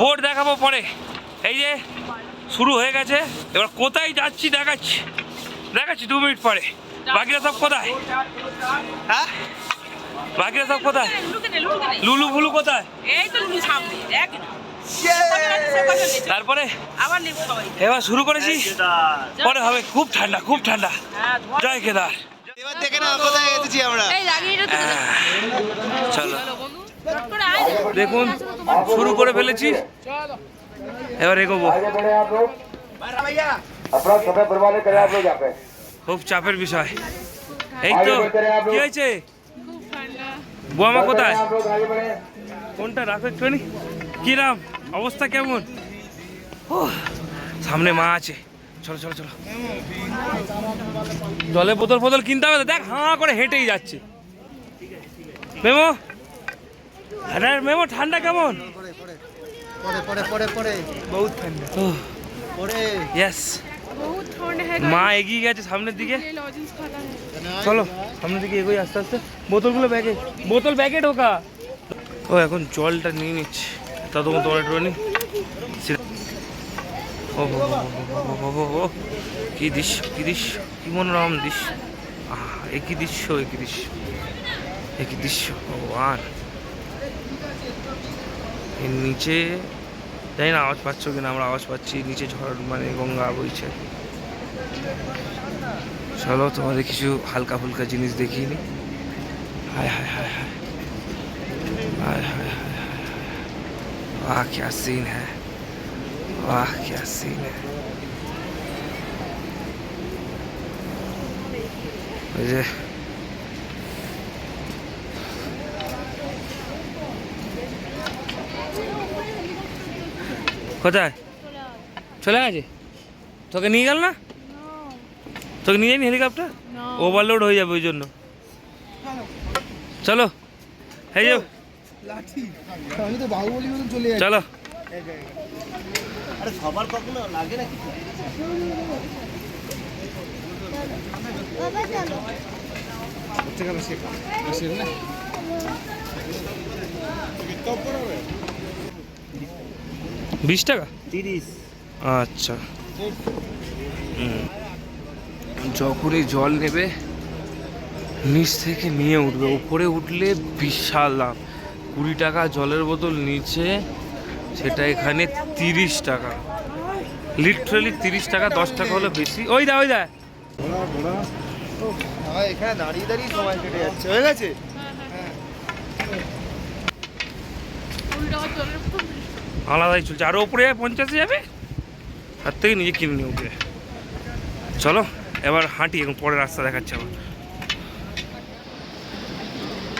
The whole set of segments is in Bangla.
বোর্ড দেখাবো পরে। এই যে শুরু হয়ে গেছে, এবার কোথায় যাচ্ছি দেখাচ্ছি 2 মিনিট পরে। বাকিরা সব কোথায়? হ্যাঁ, বাকিরা সব কোথায়? লুলু ফুলু কোথায়? তারপরে এবার শুরু করেছি, পরে হবে। খুব ঠান্ডা, খুব ঠান্ডা। জয় কেদার। এবার দেখে না কোথায় এসেছি আমরা। চলো দেখুন, শুরু করে ফেলেছি, এবার এগোবো। খুব চাপের বিষয়। এই তো কি হয়েছে? বোমা কোথায়? কোনটা রাখো একটুখানি। কি নাম, অবস্থা কেমন? সামনে মা আছে, চলো চলো চলো। জলের বোতল ফোতল কিনতে হবে। দেখ হাঁ করে হেঁটেই যাচ্ছে মেমো। আরে মেমো, ঠান্ডা কেমন? বহুত ঠান্ডা। ইয়েস, মা এগিয়ে গেছে সামনের দিকে। চলো সামনের দিকে এগোই আস্তে আস্তে। বোতলগুলো ব্যাগে, বোতল ব্যাগে ঢোকা। ও এখন জলটা নিয়ে নিচ্ছে, ততক্ষণ তোমার একটু নি। ও হো, কি দৃশ্য, কি দৃশ্য, কি মনোরম দৃশ্য। একই দৃশ্য, একই দৃশ্য, একই দৃশ্য। ভগবান, এর নিচে জানি না আওয়াজ পাচ্ছ কিনা, আমরা আওয়াজ পাচ্ছি। নিচে ঝড় মানে গঙ্গা বইছে। চলো তোমাদের কিছু হালকা ফুলকা জিনিস দেখিয়ে নি। হায় হায় হায় হায় हाय हाय हाय वाह क्या सीन है, वाह क्या सीन है। मुझे কোথায় চলে গেছে? তোকে নিয়ে গেল না? তোকে নিয়ে যায়নি হেলিকপ্টার? ওভারলোড হয়ে যাবে ওই জন্য। চলো এই যাও, আমি তো বাহুবলী মতন চলে যাচ্ছি। চলো। আরে সবার কখনো লাগে না কিছু। বিশ টাকা 30। আচ্ছা। যখনই জল নেবে নিচ থেকে নিয়ে উঠবে, উপরে উঠলে বিশাল দাম। 20 টাকা জলের বোতল নিচে, সেটা এখানে 30 টাকা। লিটারালি 30 টাকা, 10 টাকা হলো বেশি। ওই দা ওই দা, এখানে দাঁড়িয়ে দাঁড়িয়ে সময় কেটে যাচ্ছে। হয়ে গেছে। আলাদাই চলছে। আরও উপরে 50-এ যাবে, তার থেকে নিজে কিনে নিয়ে উঠবে। চলো এবার হাঁটি, এখন পরে রাস্তা দেখাচ্ছে আমার।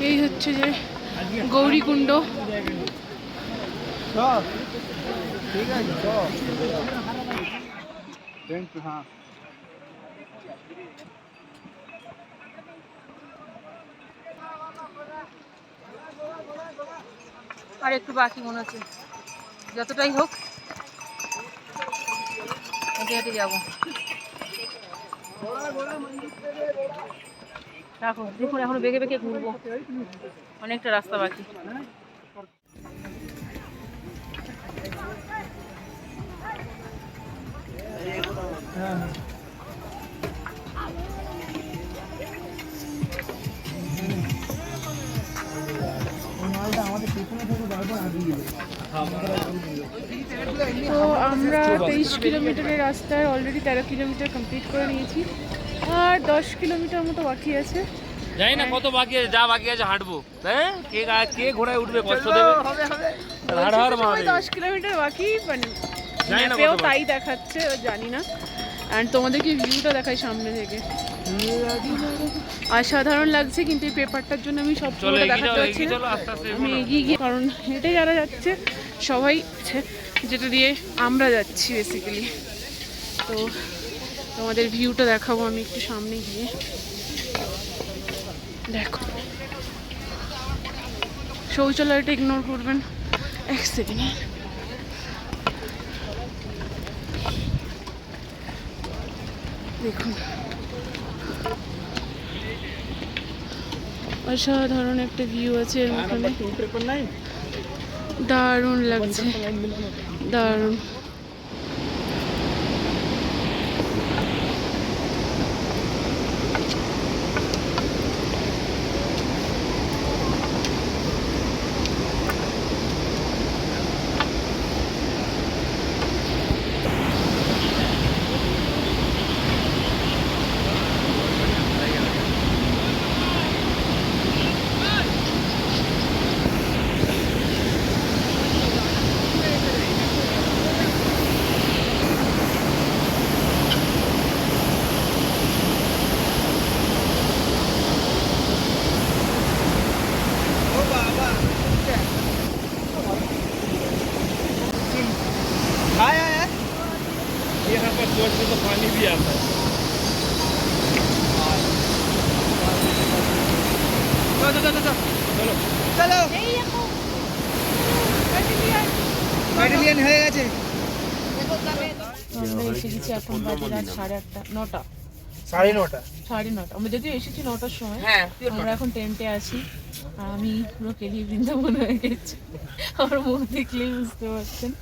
এই হচ্ছে যে গৌরীকুণ্ড। ঠিক আছে, হ্যাঁ। আর একটু বাকি মনে হচ্ছে, যতটাই হোক হেঁটে হেঁটে যাবো। রাখো, দেখুন এখনো বেঁকে বেঁকে ঘুরবো, অনেকটা রাস্তা বাকি। তো আমরা 23 কিলোমিটারের রাস্তায় অলরেডি 13 কিলোমিটার কমপ্লিট করে নিয়েছি, আর 10 কিলোমিটার মতো বাকি আছে। জানি না কত বাকি আছে, যা বাকি আছে হাঁটবো। হ্যাঁ, কে ঘোড়ায় উঠবে, কষ্ট দেবে। 10 কিলোমিটার বাকি, মানে জানি না ম্যাপেও কত তাই দেখাচ্ছে, জানি না। অ্যান্ড তোমাদেরকে ভিউটা দেখাই সামনে থেকে, অসাধারণ লাগছে। কিন্তু এই পেপারটার জন্য আমি সব দেখাতে পারছি না। আমি এগিয়ে গিয়ে, কারণ হেঁটে যারা যাচ্ছে সবাই যেটা দিয়ে আমরা যাচ্ছি বেসিক্যালি। তো তোমাদের ভিউটা দেখাবো আমি একটু সামনে গিয়ে। দেখো, শৌচালয়টা ইগনোর করবেন, এক সেকেন্ড। দেখুন অসাধারণ একটা ভিউ আছে এর মধ্যে। দারুণ লাগছে, দারুণ। यहाँ पर जोर से तो पानी भी आता है। চলো মেডেলিয়ান হয়ে গেছে। আমরা এসে গেছি এখন বাজে রাত 8:30, 9টা, 9:30। 9:30। আমরা যদিও এসেছি 9টার সময়। আমরা এখন টেন্টে আছি। আমি পুরো কেলি বৃন্দাবন হয়ে গেছি, আমার মুখ দেখলেই বুঝতে পারছেন।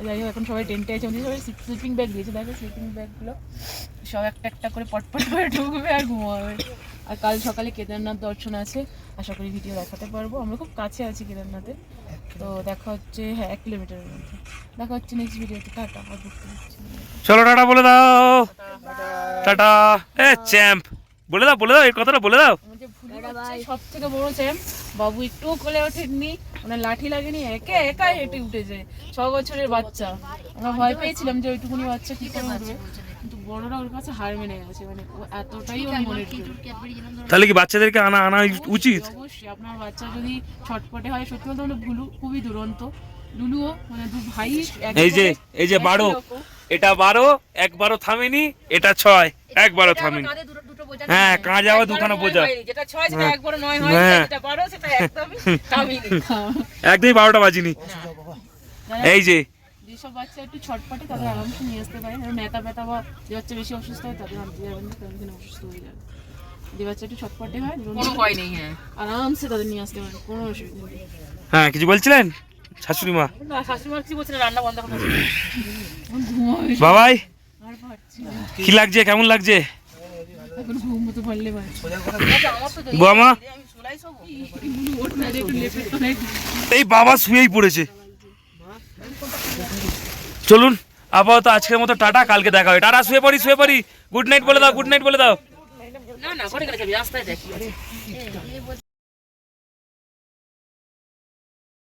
যাই হোক, এখন সবাই টেন্টে আছে। আমাদের সবাই স্লিপিং ব্যাগ দিয়েছে, দেখো স্লিপিং ব্যাগগুলো সব একটা একটা করে পটপট করে ঢুকবে আর ঘুমাবে। আর কাল সকালে কেদারনাথ দর্শন আছে, আশা করি ভিডিও দেখাতে পারবো। আমরা খুব কাছে আছি কেদারনাথে, তো দেখা হচ্ছে 1 কিলোমিটারের মধ্যে। দেখা হচ্ছে নেক্সট ভিডিওতে। টাটা। আর দেখতে পাচ্ছি চলো টাটা বলে দাও, টাটা। এ চ্যাম্প বলে দাও, বলে দাও, এই কথাটা বলে দাও। সব থেকে বড় চ্যাম্প বাবু একটুও কোলে ওঠেননি, ওনার লাঠি লাগেনি, একা একা হেঁটে উঠেছে। 6 বছরের বাচ্চা। আমরা ভয় পেয়েছিলাম যে ওইটুকুনি বাচ্চা কি করে উঠবে, কিন্তু বড়রা ওর কাছে হার মেনে গেছে। মানে ও এতটাই ওর মনের জোর। তাহলে কি বাচ্চাদেরকে আনা উচিত? অবশ্যই, আপনার বাচ্চা যদি ছটপটে হয়, সত্যি কথা হলো ভুলু খুবই দুরন্ত। লুলুও মানে দু ভাই এই যে 12, এটা 12, একবারও থামেনি, এটা 6, একবারও থামেনি। হ্যাঁ, কাজ আবার দুখানা বোঝা, যেটা 6 সেটা একবারও 9 হয়, যেটা 12 সেটা একদমই থামেনি, একদমই 12টা বাজিনি। এই যে যেসব বাচ্চা একটু ছটপটে তাদের আরামসে নিয়ে আসতে পারে। নেতা পেতা বা যে বাচ্চা বেশি অসুস্থ হয় তাদের আনতে যাবেন না, কারণ কিনা অসুস্থ হয়ে যাবে। যে বাচ্চা একটু ছটপটে হয় কোনো ভয় নেই, হ্যাঁ আরামসে তাদের নিয়ে আসতে পারে, কোনো অসুবিধা নেই। হ্যাঁ, কিছু বলছিলেন শাশুড়ি মা? না, শাশুড়ি মা কিছু বলছে না, রান্না বন্ধ করে বাবাই আর পারছি না, কি লাগছে, কেমন লাগছে? এখন ঘুম মতো পারলে ভাই। বাবা এই বাবা শুয়েই পড়েছে। চলুন আপাতত আজকের মতো টাটা, কালকে দেখা হবে। টাটা, শুয়ে পড়ি। গুড নাইট বলে দাও, গুড নাইট বলে দাও। না, ঘরে গেলে যাবি, রাস্তায় দেখি।